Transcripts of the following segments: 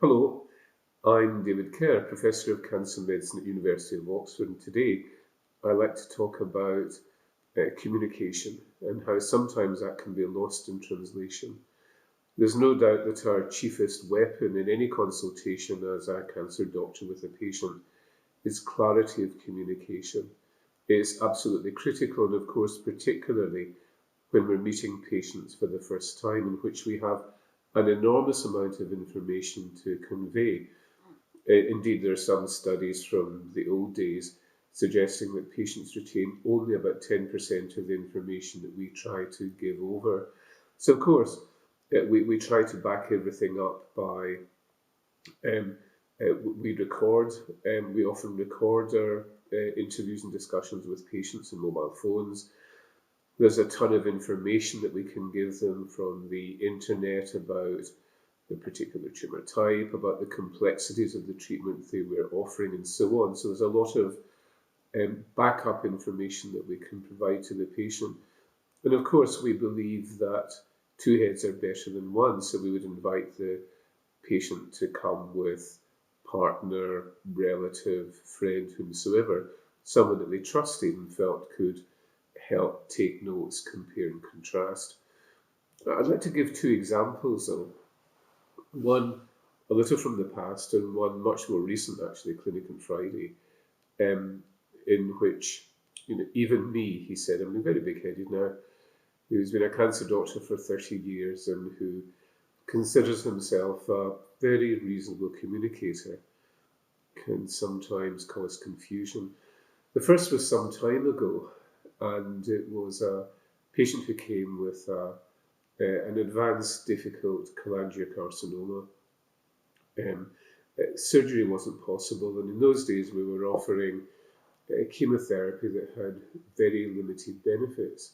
Hello, I'm David Kerr, Professor of Cancer Medicine at the University of Oxford, and today I like to talk about communication and how sometimes that can be lost in translation. There's no doubt that our chiefest weapon in any consultation as a cancer doctor with a patient is clarity of communication. It's absolutely critical, and of course, particularly when we're meeting patients for the first time, in which we have an enormous amount of information to convey. Indeed, there are some studies from the old days suggesting that patients retain only about 10% of the information that we try to give over. So, of course, we try to back everything up by um, we record, we often record our interviews and discussions with patients on mobile phones. There's a ton of information that we can give them from the internet about the particular tumour type, about the complexities of the treatment they were offering, and so on. So there's a lot of backup information that we can provide to the patient. And of course, we believe that two heads are better than one, so we would invite the patient to come with partner, relative, friend, whomsoever, someone that they trusted and felt could help take notes, compare and contrast. I'd like to give two examples though. One a little from the past and one much more recent, actually, Clinic on Friday, in which, even me, he said, I'm very big-headed now, who's been a cancer doctor for 30 years and who considers himself a very reasonable communicator, can sometimes cause confusion. The first was some time ago, and it was a patient who came with an advanced, difficult cholangiocarcinoma. Surgery wasn't possible, and in those days we were offering chemotherapy that had very limited benefits.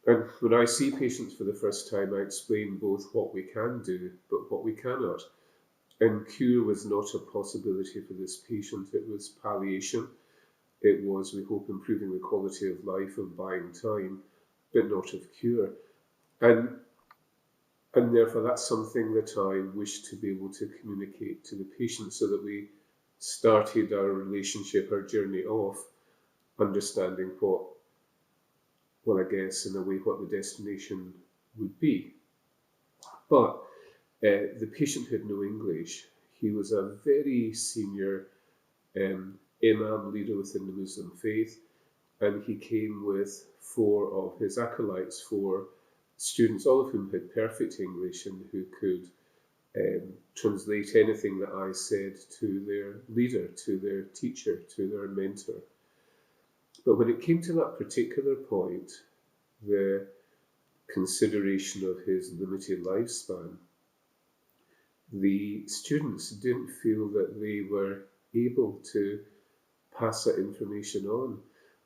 And when I see patients for the first time, I explain both what we can do, but what we cannot. And cure was not a possibility for this patient. It was palliation. It was, we hope, improving the quality of life of buying time, but not of cure. And And therefore, that's something that I wish to be able to communicate to the patient so that we started our relationship, our journey off, understanding what, well, I guess in a way, what the destination would be. But the patient had no English. He was a very senior Imam leader within the Muslim faith, and he came with four of his acolytes, four students, all of whom had perfect English and who could translate anything that I said to their leader, to their teacher, to their mentor. But when it came to that particular point, the consideration of his limited lifespan, the students didn't feel that they were able to pass that information on.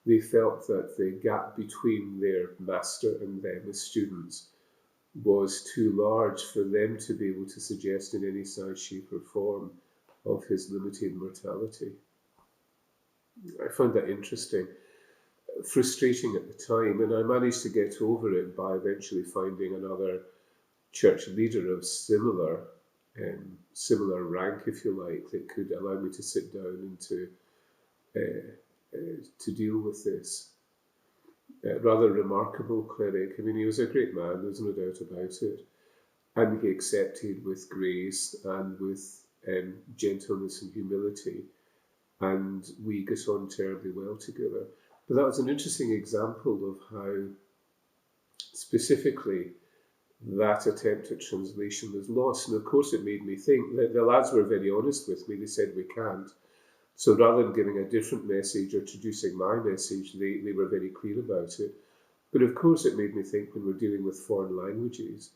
They felt that the gap between their master and them as students was too large for them to be able to suggest in any size, shape, or form of his limited mortality. I found that interesting, frustrating at the time, and I managed to get over it by eventually finding another church leader of similar rank, if you like, that could allow me to sit down and to deal with this. Rather remarkable cleric. I mean, he was a great man, there's no doubt about it. And he accepted with grace and with gentleness and humility. And we got on terribly well together. But that was an interesting example of how specifically that attempt at translation was lost. And of course, it made me think that the lads were very honest with me. They said, we can't. So rather than giving a different message or traducing my message, they were very clear about it. But of course, it made me think when we're dealing with foreign languages,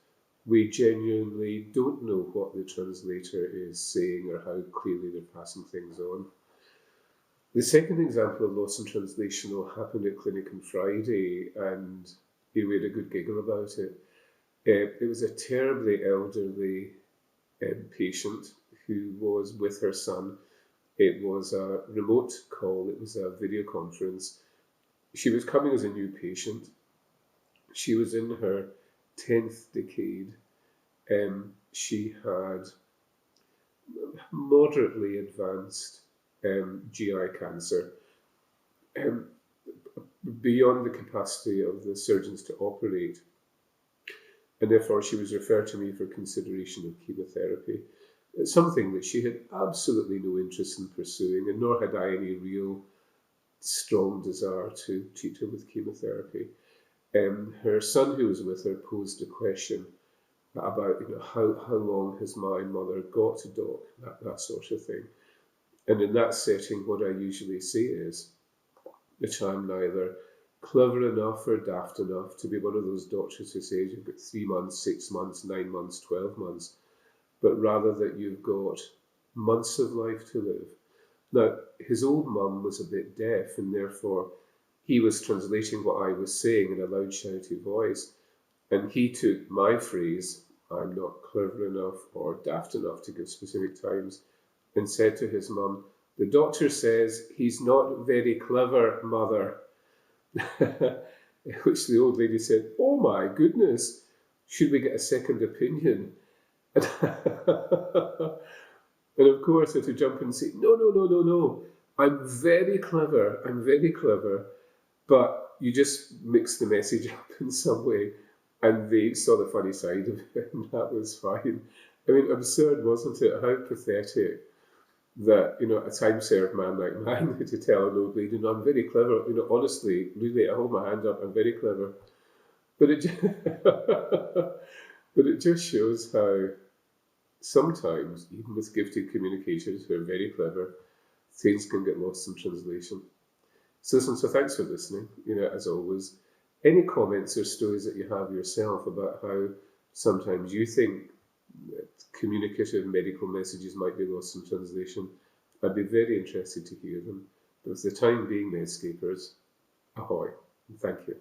we genuinely don't know what the translator is saying or how clearly they're passing things on. The second example of loss in translation all happened at Clinic on Friday, and we had a good giggle about it. It was a terribly elderly patient who was with her son. It was a remote call, it was a video conference. She was coming as a new patient. She was in her 10th decade. She had moderately advanced GI cancer, um, beyond the capacity of the surgeons to operate. And therefore, she was referred to me for consideration of chemotherapy. It's something that she had absolutely no interest in pursuing, and nor had I any real strong desire to treat her with chemotherapy. Her son, who was with her, posed a question about, how long has my mother got, doc, that sort of thing. And in that setting, what I usually say is that I'm neither clever enough or daft enough to be one of those doctors who says you've got 3 months, 6 months, 9 months, 12 months, but rather that you've got months of life to live. Now, his old mum was a bit deaf, and therefore he was translating what I was saying in a loud, shouty voice. And he took my phrase, I'm not clever enough or daft enough to give specific times, and said to his mum, the doctor says he's not very clever, mother. Which the old lady said, oh my goodness, should we get a second opinion? And of course I had to jump in and say, no, I'm very clever, but you just mix the message up in some way. And they saw the funny side of it, and that was fine. I mean, absurd, wasn't it? How pathetic that, a time-served man like mine had to tell an old lady, no, I'm very clever. Honestly, really, I hold my hand up, I'm very clever. But it, but it just shows how sometimes, even with gifted communicators who are very clever, things can get lost in translation. So thanks for listening. As always, any comments or stories that you have yourself about how sometimes you think that communicative medical messages might be lost in translation, I'd be very interested to hear them. But for the time being, Medscapers, ahoy, and thank you.